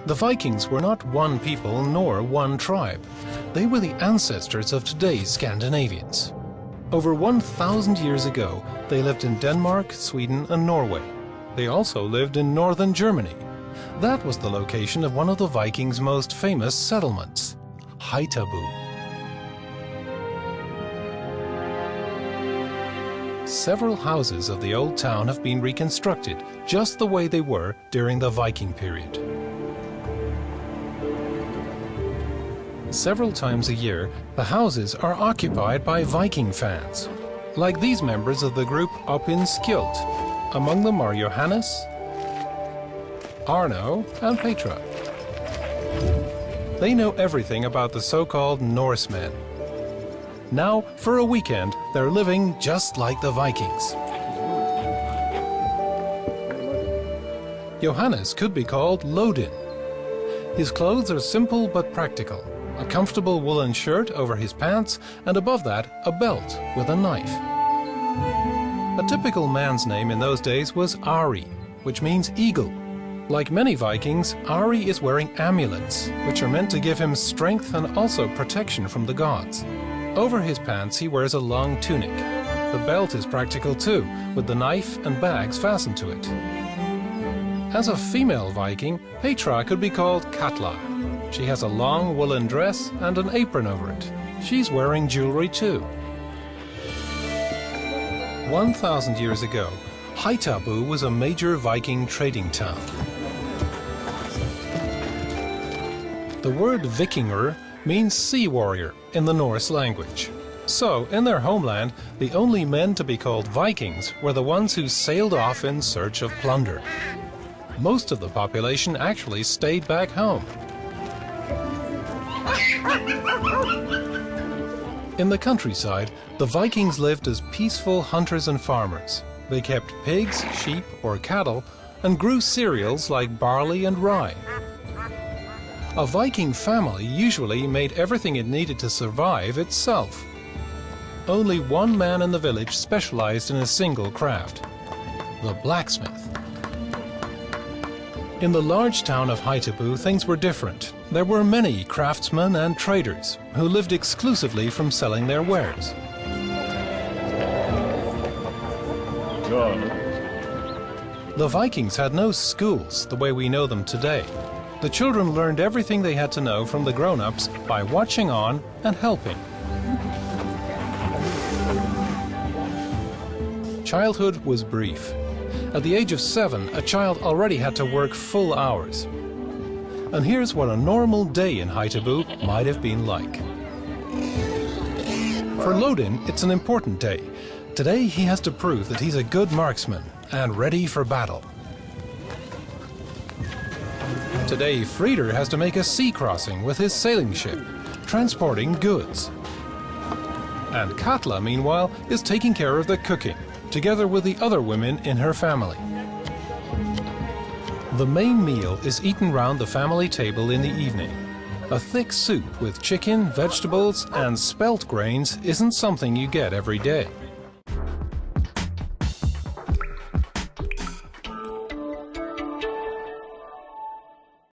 The Vikings were not one people nor one tribe. They were the ancestors of today's Scandinavians. Over 1,000 years ago, they lived in Denmark, Sweden and Norway. They also lived in northern Germany. That was the location of one of the Vikings' most famous settlements, Haithabu. Several houses of the old town have been reconstructed just the way they were during the Viking period. Several times a year, the houses are occupied by Viking fans, like these members of the group up in Skjold. Among them are Johannes, Arno and Petra. They know everything about the so-called Norsemen. Now, for a weekend, they're living just like the Vikings. Johannes could be called Lodin. His clothes are simple but practical. A comfortable woolen shirt over his pants, and above that, a belt with a knife. A typical man's name in those days was Ari, which means eagle. Like many Vikings, Ari is wearing amulets, which are meant to give him strength and also protection from the gods. Over his pants he wears a long tunic. The belt is practical too, with the knife and bags fastened to it. As a female Viking, Petra could be called Katla. She has a long woolen dress and an apron over it. She's wearing jewelry too. 1,000 years ago, Haithabu was a major Viking trading town. The word Vikinger means sea warrior in the Norse language. So, in their homeland, the only men to be called Vikings were the ones who sailed off in search of plunder. Most of the population actually stayed back home. In the countryside, the Vikings lived as peaceful hunters and farmers. They kept pigs, sheep or cattle and grew cereals like barley and rye. A Viking family usually made everything it needed to survive itself. Only one man in the village specialized in a single craft, the blacksmith. In the large town of Haithabu, things were different. There were many craftsmen and traders who lived exclusively from selling their wares. The Vikings had no schools the way we know them today. The children learned everything they had to know from the grown-ups by watching on and helping. Childhood was brief. At the age of 7, a child already had to work full hours. And here's what a normal day in Haithabu might have been like. For Lodin, it's an important day. Today he has to prove that he's a good marksman and ready for battle. Today Frieder has to make a sea crossing with his sailing ship, transporting goods. And Katla, meanwhile, is taking care of the cooking, together with the other women in her family. The main meal is eaten round the family table in the evening. A thick soup with chicken, vegetables and spelt grains isn't something you get every day.